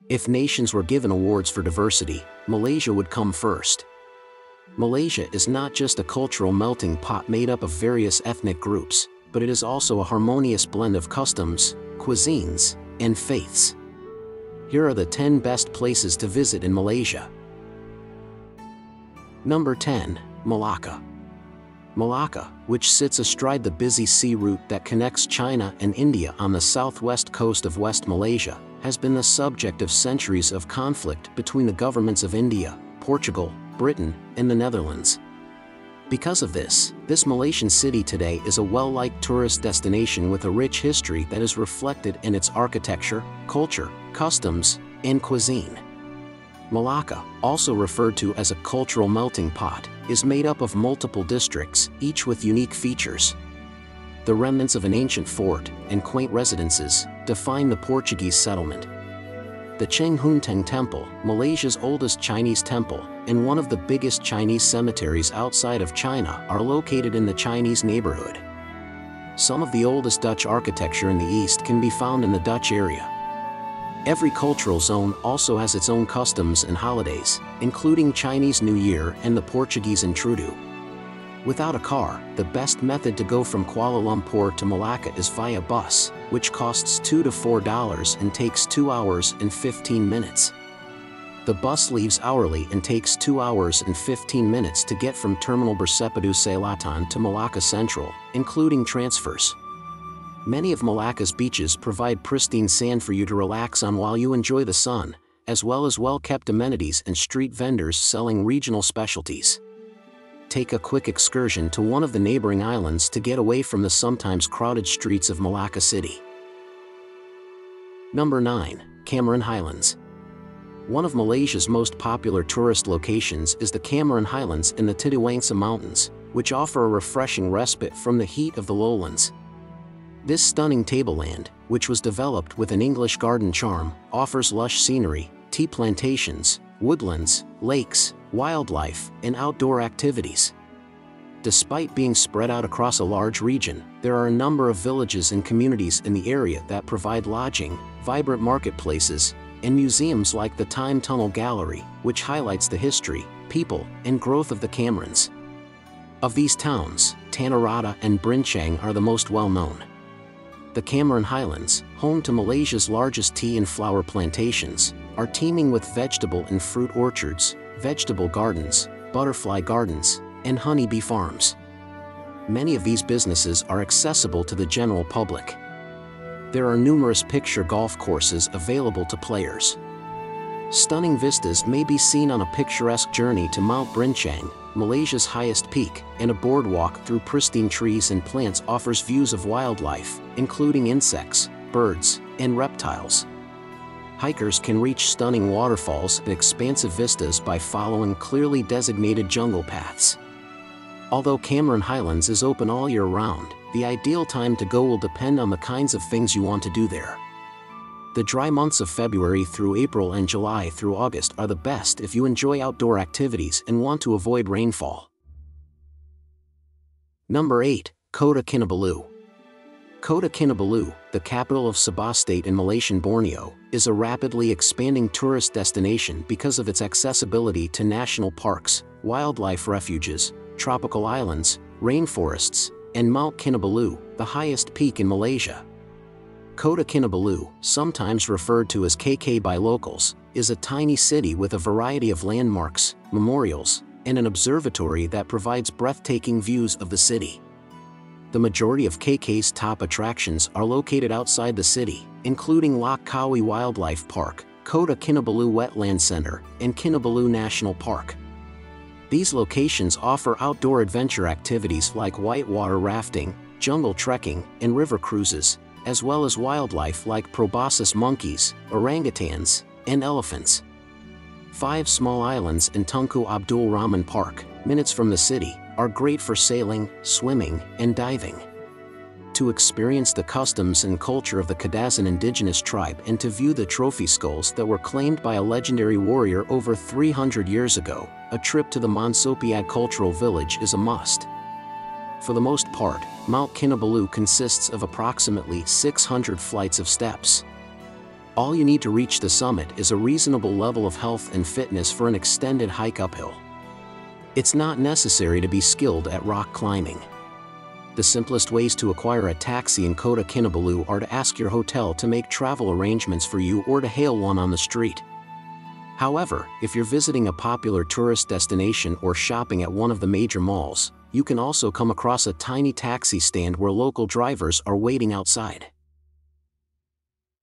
If nations were given awards for diversity, Malaysia would come first. Malaysia is not just a cultural melting pot made up of various ethnic groups, but it is also a harmonious blend of customs, cuisines, and faiths. Here are the 10 best places to visit in Malaysia. Number 10. Malacca. Malacca, which sits astride the busy sea route that connects China and India on the southwest coast of West Malaysia, has been the subject of centuries of conflict between the governments of India, Portugal, Britain, and the Netherlands. Because of this Malaysian city today is a well-liked tourist destination with a rich history that is reflected in its architecture, culture, customs, and cuisine. Malacca, also referred to as a cultural melting pot, is made up of multiple districts, each with unique features. The remnants of an ancient fort and quaint residences define the Portuguese settlement. The Cheng Hun Teng Temple, Malaysia's oldest Chinese temple, and one of the biggest Chinese cemeteries outside of China, are located in the Chinese neighborhood. Some of the oldest Dutch architecture in the East can be found in the Dutch area. Every cultural zone also has its own customs and holidays, including Chinese New Year and the Portuguese Intrudo. Without a car, the best method to go from Kuala Lumpur to Malacca is via bus, which costs $2 to $4 and takes 2 hours and 15 minutes. The bus leaves hourly and takes 2 hours and 15 minutes to get from Terminal Bersepadu Selatan to Malacca Central, including transfers. Many of Malacca's beaches provide pristine sand for you to relax on while you enjoy the sun, as well as well-kept amenities and street vendors selling regional specialties. Take a quick excursion to one of the neighboring islands to get away from the sometimes crowded streets of Malacca City. Number 9. Cameron Highlands. One of Malaysia's most popular tourist locations is the Cameron Highlands in the Tidawangsa Mountains, which offer a refreshing respite from the heat of the lowlands. This stunning tableland, which was developed with an English garden charm, offers lush scenery, tea plantations, woodlands, lakes, wildlife, and outdoor activities. Despite being spread out across a large region, there are a number of villages and communities in the area that provide lodging, vibrant marketplaces, and museums like the Time Tunnel Gallery, which highlights the history, people, and growth of the Camerons. Of these towns, Tanorada and Brincang are the most well-known. The Cameron Highlands, home to Malaysia's largest tea and flower plantations, are teeming with vegetable and fruit orchards, vegetable gardens, butterfly gardens, and honeybee farms. Many of these businesses are accessible to the general public. There are numerous picture golf courses available to players. Stunning vistas may be seen on a picturesque journey to Mount Brincang, Malaysia's highest peak, and a boardwalk through pristine trees and plants offers views of wildlife, including insects, birds, and reptiles. Hikers can reach stunning waterfalls and expansive vistas by following clearly designated jungle paths. Although Cameron Highlands is open all year round, the ideal time to go will depend on the kinds of things you want to do there. The dry months of February through April and July through August are the best if you enjoy outdoor activities and want to avoid rainfall. Number 8. Kota Kinabalu. Kota Kinabalu, the capital of Sabah State in Malaysian Borneo, is a rapidly expanding tourist destination because of its accessibility to national parks, wildlife refuges, tropical islands, rainforests, and Mount Kinabalu, the highest peak in Malaysia. Kota Kinabalu, sometimes referred to as KK by locals, is a tiny city with a variety of landmarks, memorials, and an observatory that provides breathtaking views of the city. The majority of KK's top attractions are located outside the city, including Lak Kawi Wildlife Park, Kota Kinabalu Wetland Center, and Kinabalu National Park. These locations offer outdoor adventure activities like whitewater rafting, jungle trekking, and river cruises, as well as wildlife like proboscis monkeys, orangutans, and elephants. 5 small islands in Tunku Abdul Rahman Park, minutes from the city, are great for sailing, swimming, and diving. To experience the customs and culture of the Kadazan indigenous tribe and to view the trophy skulls that were claimed by a legendary warrior over 300 years ago, a trip to the Monsopiad Cultural Village is a must. For the most part, Mount Kinabalu consists of approximately 600 flights of steps. All you need to reach the summit is a reasonable level of health and fitness for an extended hike uphill. It's not necessary to be skilled at rock climbing. The simplest ways to acquire a taxi in Kota Kinabalu are to ask your hotel to make travel arrangements for you or to hail one on the street. However, if you're visiting a popular tourist destination or shopping at one of the major malls, you can also come across a tiny taxi stand where local drivers are waiting outside.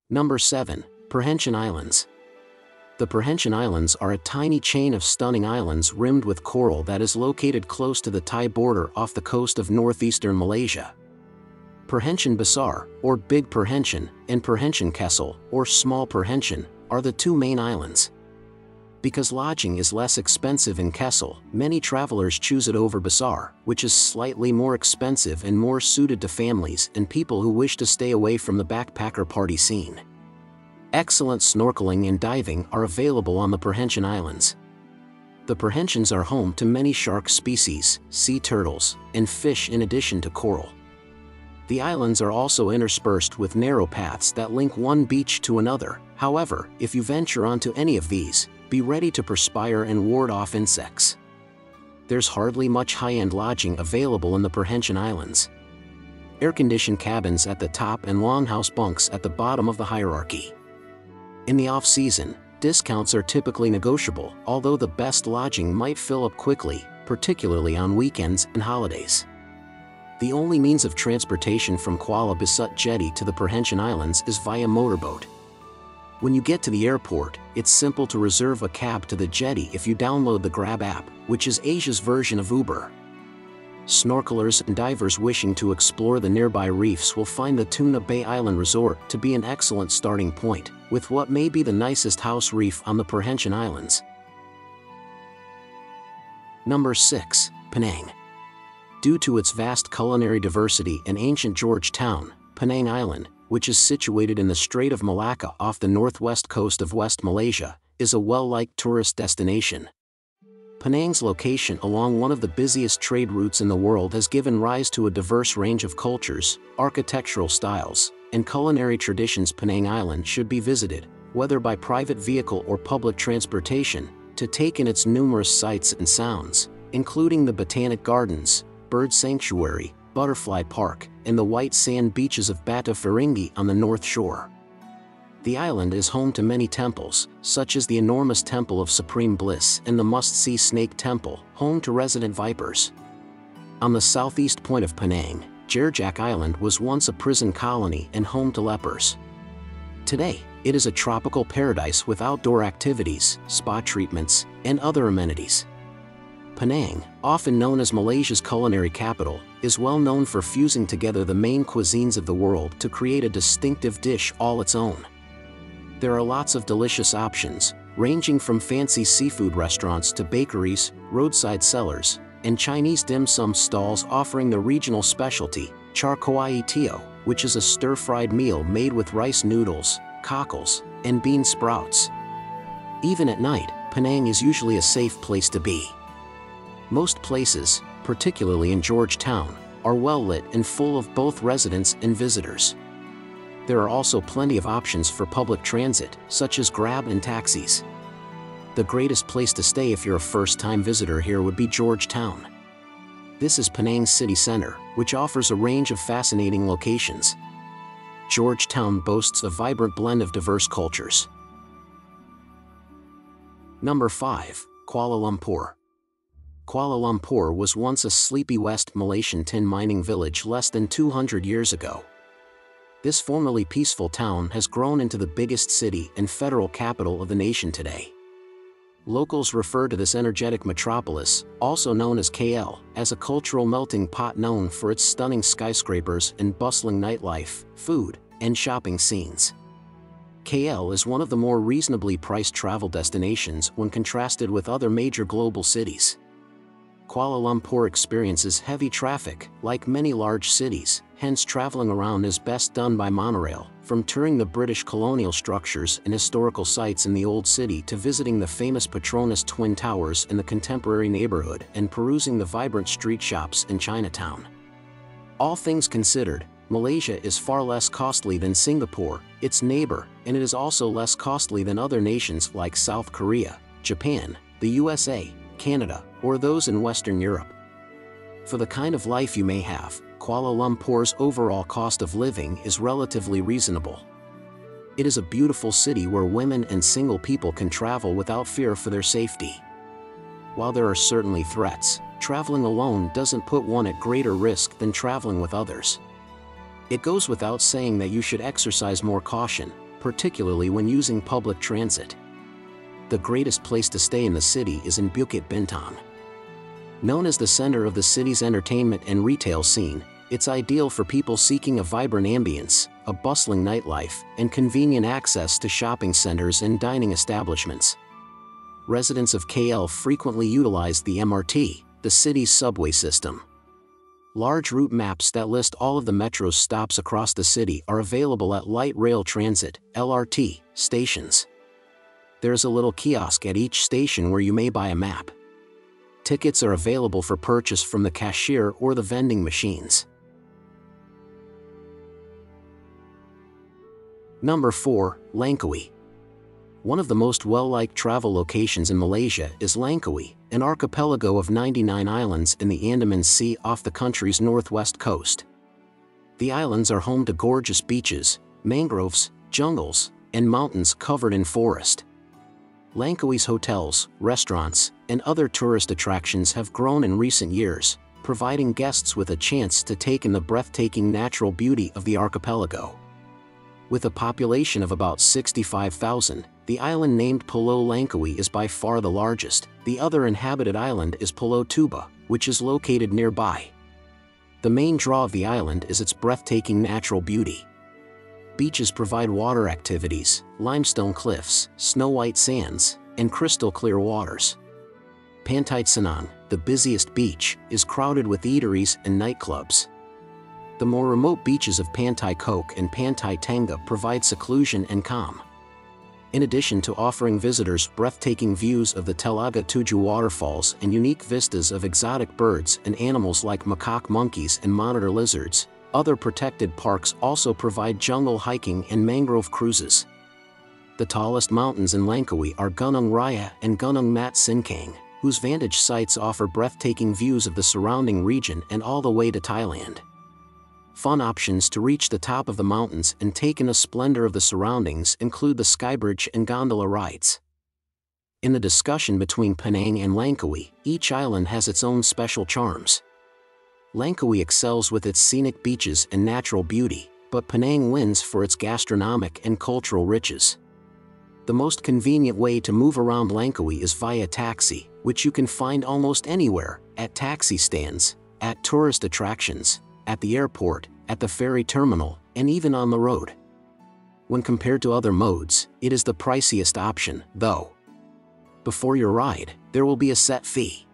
Number 7. Perhentian Islands. The Perhentian Islands are a tiny chain of stunning islands rimmed with coral that is located close to the Thai border off the coast of northeastern Malaysia. Perhentian Besar, or Big Perhentian, and Perhentian Kessel, or Small Perhentian, are the two main islands. Because lodging is less expensive in Kessel, many travelers choose it over Besar, which is slightly more expensive and more suited to families and people who wish to stay away from the backpacker party scene. Excellent snorkeling and diving are available on the Perhentian Islands. The Perhentians are home to many shark species, sea turtles, and fish in addition to coral. The islands are also interspersed with narrow paths that link one beach to another. However, if you venture onto any of these, be ready to perspire and ward off insects. There's hardly much high-end lodging available in the Perhentian Islands. Air-conditioned cabins at the top and longhouse bunks at the bottom of the hierarchy. In the off-season, discounts are typically negotiable, although the best lodging might fill up quickly, particularly on weekends and holidays. The only means of transportation from Kuala Besut Jetty to the Perhentian Islands is via motorboat. When you get to the airport, it's simple to reserve a cab to the jetty if you download the Grab app, which is Asia's version of Uber. Snorkelers and divers wishing to explore the nearby reefs will find the Tuna Bay Island Resort to be an excellent starting point, with what may be the nicest house reef on the Perhentian Islands. Number 6. Penang. Due to its vast culinary diversity and ancient George Town, Penang Island, which is situated in the Strait of Malacca off the northwest coast of West Malaysia, is a well-liked tourist destination. Penang's location along one of the busiest trade routes in the world has given rise to a diverse range of cultures, architectural styles, and culinary traditions. Penang Island should be visited, whether by private vehicle or public transportation, to take in its numerous sights and sounds, including the Botanic Gardens, Bird Sanctuary, Butterfly Park, and the white sand beaches of Batu Ferringhi on the north shore. The island is home to many temples, such as the enormous Temple of Supreme Bliss and the must-see Snake Temple, home to resident vipers. On the southeast point of Penang, Jerjak Island was once a prison colony and home to lepers. Today, it is a tropical paradise with outdoor activities, spa treatments, and other amenities. Penang, often known as Malaysia's culinary capital, is well known for fusing together the main cuisines of the world to create a distinctive dish all its own. There are lots of delicious options, ranging from fancy seafood restaurants to bakeries, roadside sellers, and Chinese dim sum stalls offering the regional specialty, char kwai teo, which is a stir-fried meal made with rice noodles, cockles, and bean sprouts. Even at night, Penang is usually a safe place to be. Most places, particularly in George Town, are well lit and full of both residents and visitors. There are also plenty of options for public transit, such as Grab and taxis. The greatest place to stay if you're a first-time visitor here would be George Town. This is Penang's city center, which offers a range of fascinating locations. George Town boasts a vibrant blend of diverse cultures. Number 5. Kuala Lumpur. Kuala Lumpur was once a sleepy West Malaysian tin mining village less than 200 years ago. This formerly peaceful town has grown into the biggest city and federal capital of the nation today. Locals refer to this energetic metropolis, also known as KL, as a cultural melting pot known for its stunning skyscrapers and bustling nightlife, food, and shopping scenes. KL is one of the more reasonably priced travel destinations when contrasted with other major global cities. Kuala Lumpur experiences heavy traffic, like many large cities, hence traveling around is best done by monorail, from touring the British colonial structures and historical sites in the Old City to visiting the famous Petronas Twin Towers in the contemporary neighborhood and perusing the vibrant street shops in Chinatown. All things considered, Malaysia is far less costly than Singapore, its neighbor, and it is also less costly than other nations like South Korea, Japan, the USA, Canada, or those in Western Europe. For the kind of life you may have, Kuala Lumpur's overall cost of living is relatively reasonable. It is a beautiful city where women and single people can travel without fear for their safety. While there are certainly threats, traveling alone doesn't put one at greater risk than traveling with others. It goes without saying that you should exercise more caution, particularly when using public transit. The greatest place to stay in the city is in Bukit Bintang. Known as the center of the city's entertainment and retail scene, it's ideal for people seeking a vibrant ambience, a bustling nightlife, and convenient access to shopping centers and dining establishments. Residents of KL frequently utilize the MRT, the city's subway system. Large route maps that list all of the metro's stops across the city are available at light rail transit (LRT) stations. There's a little kiosk at each station where you may buy a map. Tickets are available for purchase from the cashier or the vending machines. Number 4. Langkawi. One of the most well-liked travel locations in Malaysia is Langkawi, an archipelago of 99 islands in the Andaman Sea off the country's northwest coast. The islands are home to gorgeous beaches, mangroves, jungles, and mountains covered in forest. Langkawi's hotels, restaurants, and other tourist attractions have grown in recent years, providing guests with a chance to take in the breathtaking natural beauty of the archipelago. With a population of about 65,000, the island named Pulau Langkawi is by far the largest. The other inhabited island is Pulau Tuba, which is located nearby. The main draw of the island is its breathtaking natural beauty. Beaches provide water activities, limestone cliffs, snow-white sands, and crystal-clear waters. Pantai Senang, the busiest beach, is crowded with eateries and nightclubs. The more remote beaches of Pantai Kok and Pantai Tengah provide seclusion and calm. In addition to offering visitors breathtaking views of the Telaga Tujuh waterfalls and unique vistas of exotic birds and animals like macaque monkeys and monitor lizards, other protected parks also provide jungle hiking and mangrove cruises. The tallest mountains in Langkawi are Gunung Raya and Gunung Mat Sinkang, whose vantage sites offer breathtaking views of the surrounding region and all the way to Thailand. Fun options to reach the top of the mountains and take in the splendor of the surroundings include the skybridge and gondola rides. In the discussion between Penang and Langkawi, each island has its own special charms. Langkawi excels with its scenic beaches and natural beauty, but Penang wins for its gastronomic and cultural riches. The most convenient way to move around Langkawi is via taxi, which you can find almost anywhere, at taxi stands, at tourist attractions, at the airport, at the ferry terminal, and even on the road. When compared to other modes, it is the priciest option, though. Before your ride, there will be a set fee.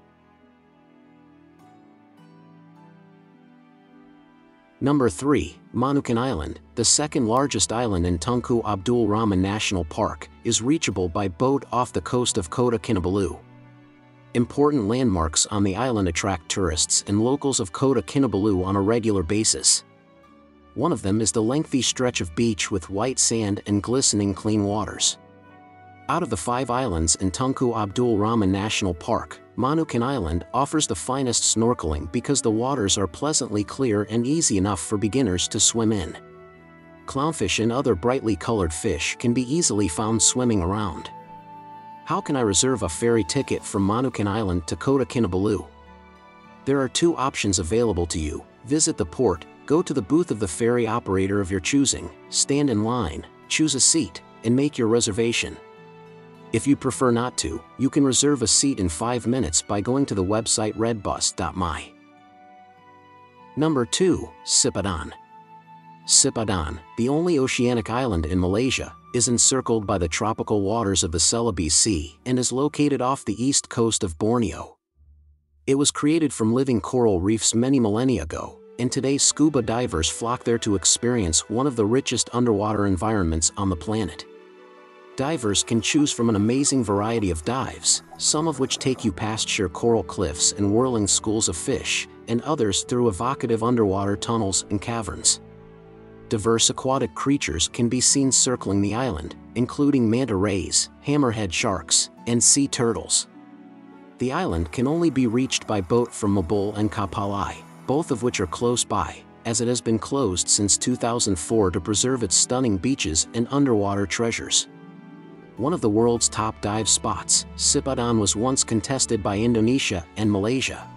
Number 3. Manukan Island, the second largest island in Tunku Abdul Rahman National Park, is reachable by boat off the coast of Kota Kinabalu. Important landmarks on the island attract tourists and locals of Kota Kinabalu on a regular basis. One of them is the lengthy stretch of beach with white sand and glistening clean waters. Out of the 5 islands in Tunku Abdul Rahman National Park, Manukan Island offers the finest snorkeling because the waters are pleasantly clear and easy enough for beginners to swim in. Clownfish and other brightly colored fish can be easily found swimming around. How can I reserve a ferry ticket from Manukan Island to Kota Kinabalu? There are 2 options available to you: visit the port, go to the booth of the ferry operator of your choosing, stand in line, choose a seat, and make your reservation. If you prefer not to, you can reserve a seat in 5 minutes by going to the website redbus.my. Number 2. Sipadan. Sipadan, the only oceanic island in Malaysia, is encircled by the tropical waters of the Celebes Sea and is located off the east coast of Borneo. It was created from living coral reefs many millennia ago, and today scuba divers flock there to experience one of the richest underwater environments on the planet. Divers can choose from an amazing variety of dives, some of which take you past sheer coral cliffs and whirling schools of fish, and others through evocative underwater tunnels and caverns. Diverse aquatic creatures can be seen circling the island, including manta rays, hammerhead sharks, and sea turtles. The island can only be reached by boat from Mabul and Kapalai, both of which are close by, as it has been closed since 2004 to preserve its stunning beaches and underwater treasures. One of the world's top dive spots, Sipadan, was once contested by Indonesia and Malaysia.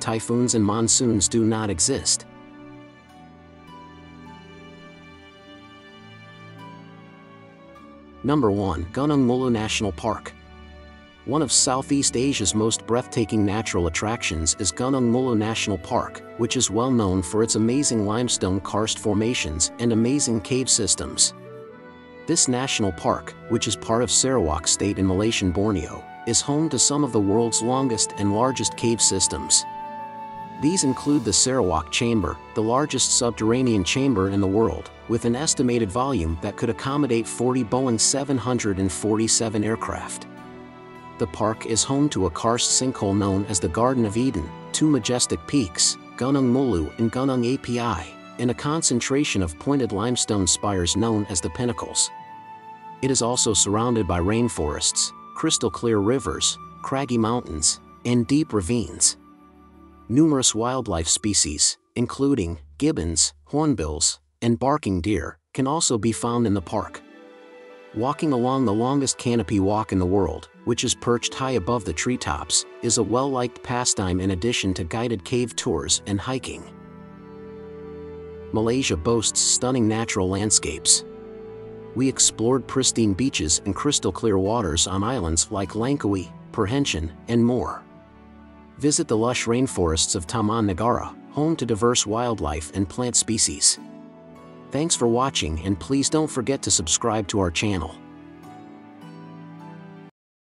Typhoons and monsoons do not exist. Number 1. Gunung Mulu National Park. One of Southeast Asia's most breathtaking natural attractions is Gunung Mulu National Park, which is well known for its amazing limestone karst formations and amazing cave systems. This national park, which is part of Sarawak State in Malaysian Borneo, is home to some of the world's longest and largest cave systems. These include the Sarawak Chamber, the largest subterranean chamber in the world, with an estimated volume that could accommodate 40 Boeing 747 aircraft. The park is home to a karst sinkhole known as the Garden of Eden, two majestic peaks, Gunung Mulu and Gunung Api, and a concentration of pointed limestone spires known as the Pinnacles. It is also surrounded by rainforests, crystal-clear rivers, craggy mountains, and deep ravines. Numerous wildlife species, including gibbons, hornbills, and barking deer, can also be found in the park. Walking along the longest canopy walk in the world, which is perched high above the treetops, is a well-liked pastime in addition to guided cave tours and hiking. Malaysia boasts stunning natural landscapes. We explored pristine beaches and crystal-clear waters on islands like Langkawi, Perhentian, and more. Visit the lush rainforests of Taman Negara, home to diverse wildlife and plant species. Thanks for watching, and please don't forget to subscribe to our channel.